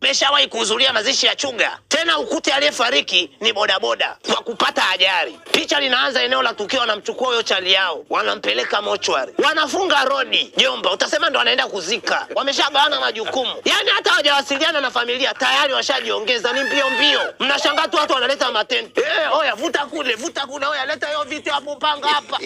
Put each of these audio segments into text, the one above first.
Umeshawahi kuhudhuria mazishi ya Chuga? Tena ukute aliyefariki ni bodaboda kwa kupata ajali. Picha linaanza eneo la tukio, wanamchukua huyo chali yao, wanampeleka mochwari, wanafunga rodi. Jomba, utasema ndo wanaenda kuzika. Wameshagawana majukumu. Yaani hata hawajawasiliana na familia, tayari washajiongeza, ni mbio mbio. Mnashangaa tu watu wanaleta matendo. Oya vuta kule, oya leta hiyo viti hapo, panga hapa.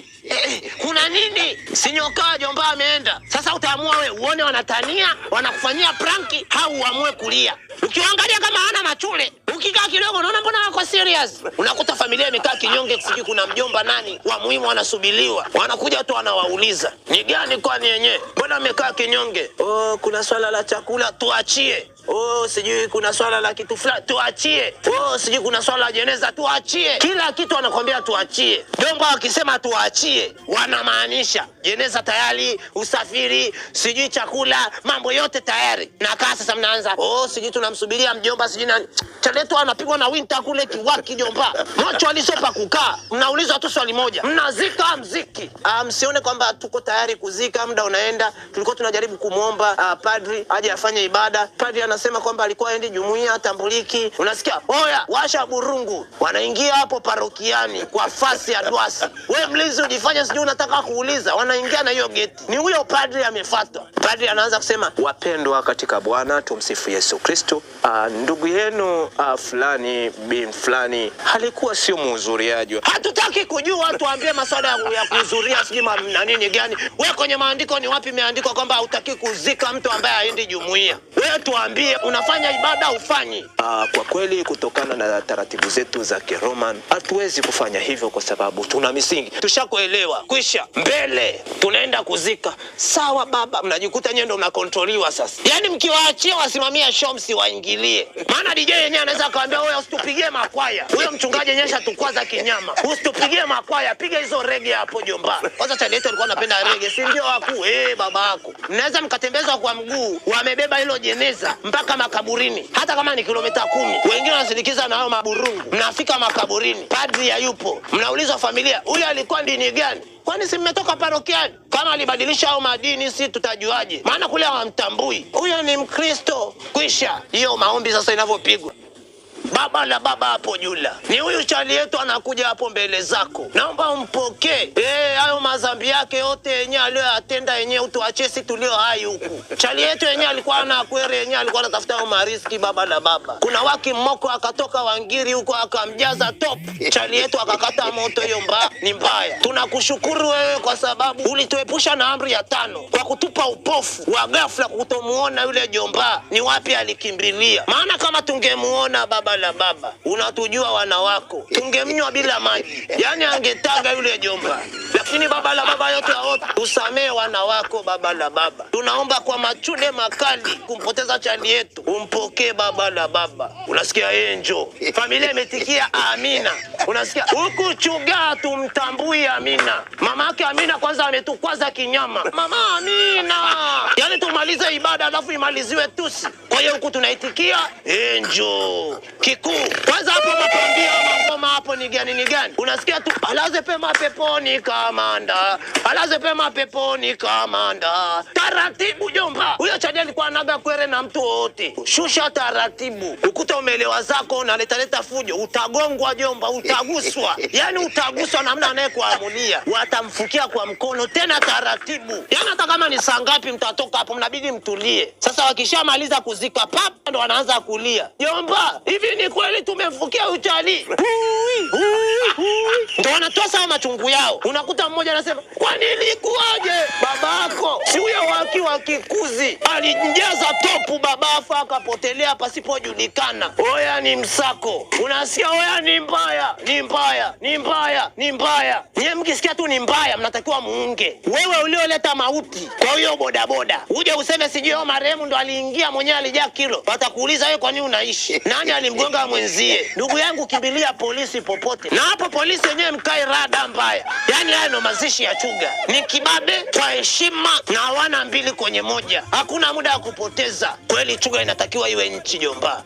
Kuna nini? Sinyoka jomba ameenda. Sasa utaamua wewe uone wanatania, wanakufanyia pranki au uamue kulia. Ukiangalia kama hana machule, ukikaa kidogo unaona mbona wako serious. Unakuta familia imekaa kinyonge, siki kuna mjomba nani wa muhimu wanasubiliwa. Wanakuja tu wanawauliza, "Ni gani kwani yenyewe? Mbona amekaa kinyonge?" Kuna swala la chakula, tuachie. Sijui kuna swala la kitu fulani, tuachie. Sijui kuna swala la jeneza, tuachie. Kila kitu wanakuambia tuachie. Jomba wakisema tuachie, wanamaanisha jeneza tayari, usafiri, sijui chakula, mambo yote tayari. Na sasa mnaanza, sijui tunamsubiria mjomba, sijui nani. Chaletu anapigwa na winter kule kiwaki jomba. Mocho alisopa kukaa. Mnaulizwa tu swali moja, mnazika mziki? Msione kwamba tuko tayari kuzika, muda unaenda. Tulikuwa tunajaribu kumuomba padri aje afanye ibada. Padri anasema kwamba alikuwa aende jumuiya, atambuliki. Unasikia? Oya, washa burungu. Wanaingia hapo parokiani kwa fasi ya dwasi. Wewe mlinzi ujifanye sijui unataka kuuliza. Wanaingia na hiyo geti. Ni huyo padri amefuatwa. Padri anaanza kusema, "Wapendwa katika Bwana, tumsifu Yesu Kristo. Ndugu yenu fulani bin fulani halikuwa sio mhudhuriaji." Hatutaki kujua, tuambie masuala ya kuhudhuria sijui na nini gani. Wewe kwenye maandiko ni wapi imeandikwa kwamba hutaki kuzika mtu ambaye haendi jumuiya? Wewe tuambie unafanya ibada ufanyi? Kwa kweli kutokana na taratibu zetu za Kiroman hatuwezi kufanya hivyo kwa sababu tuna misingi. Tushakuelewa. Kwisha. Mbele tunaenda kuzika. Sawa baba, mnajikuta nyewe ndo mnakontroliwa sasa. Yaani mkiwaachia wasimamia show msiwaingilie. Maana DJ yenyewe anaweza akawaambia wewe usitupigie makwaya. Huyo mchungaji yenyewe shatukwaza kinyama. Usitupigie makwaya, piga hizo rege hapo jomba. Kwanza chali yetu alikuwa anapenda rege, si ndio wakuu? Baba yako. Mnaweza mkatembezwa kwa mguu, wamebeba hilo jeneza mpaka makaburini. Hata kama ni kilomita 10. Wengine wanasindikiza na hao maburungu. Mnafika makaburini, padri hayupo. Mnaulizwa familia, "Huyu alikuwa dini gani?" Kwani si mmetoka parokiani? Kama alibadilisha au madini si tutajuaje? Maana kule hawamtambui. Huyo ni Mkristo. Kwisha. Hiyo maombi sasa inavyopigwa. Baba la baba hapo Jula. Ni huyu chali yetu anakuja hapo mbele zako. Naomba umpokee. Hayo mazambi yake yote yenyewe aliyoyatenda yenyewe utuachie sisi tulio hai huku. Chali yetu yenyewe alikuwa ana kwere yenyewe alikuwa anatafuta mariski baba la baba. Kuna waki mmoko akatoka Wangiri huko akamjaza top. Chali yetu akakata moto, hiyo ni mbaya. Tunakushukuru wewe kwa sababu ulituepusha na amri ya 5 kwa kutupa upofu wa ghafla kutomuona yule jomba ni wapi alikimbilia. Maana kama tungemuona baba la baba, unatujua wana wako, tungemnywa bila maji. Yaani angetaga yule jomba. Lakini baba la baba yote usamee wana wako baba la baba. Tunaomba kwa machude makali kumpoteza chali yetu. Umpokee baba la baba. Unasikia enjo? Familia imetikia amina. Unasikia? Huku Chuga tumtambui Amina. Mama yake Amina kwanza ametukwaza kinyama. Mama Amina. Yaani tumalize ibada alafu imaliziwe tusi. Kwa hiyo huku tunaitikia enjo. Kikuu. Kwanza hapo mapambia ngoma hapo ni gani? Unasikia tu alaze pema peponi kamanda. Alaze pema peponi kamanda. Taratibu jomba. Huyo chadi alikuwa anaga kwere na mtu wote. Shusha taratibu. Ukuta umelewa zako na leta fujo. Utagongwa jomba, utaguswa. Yaani utaguswa na mna anayekuamulia. Watamfukia kwa mkono tena taratibu. Yaani hata kama ni saa ngapi mtatoka hapo mnabidi mtulie. Sasa wakishamaliza kuzika pap ndo wanaanza kulia. Jomba, hivi ni kweli tumemfukia uchali? Ndo wanatosa machungu yao. Unakuta mmoja anasema, "Kwa nini kuaje?" Babako, si huyo waki wa Kikuzi alijaza topu babafu akapotelea pasipojulikana. Oya ni msako. Unasikia oya ni mbaya. Nye mkisikia tu ni mbaya mnatakiwa muunge. Wewe ulioleta mauti kwa hiyo bodaboda. Uje useme sijui yo marehemu ndo aliingia mwenyewe alijaa kilo. Watakuuliza wewe kwa nini unaishi? Nani alimgonga mwenzie? Ndugu yangu kimbilia polisi popote. Na hapo polisi yenyewe mkae rada mbaya. Yaani haya ndo mazishi ya Chuga. Ni kibabe kwa heshima na hawana mbili kwenye moja. Hakuna muda wa kupoteza. Kweli Chuga inatakiwa iwe nchi jomba.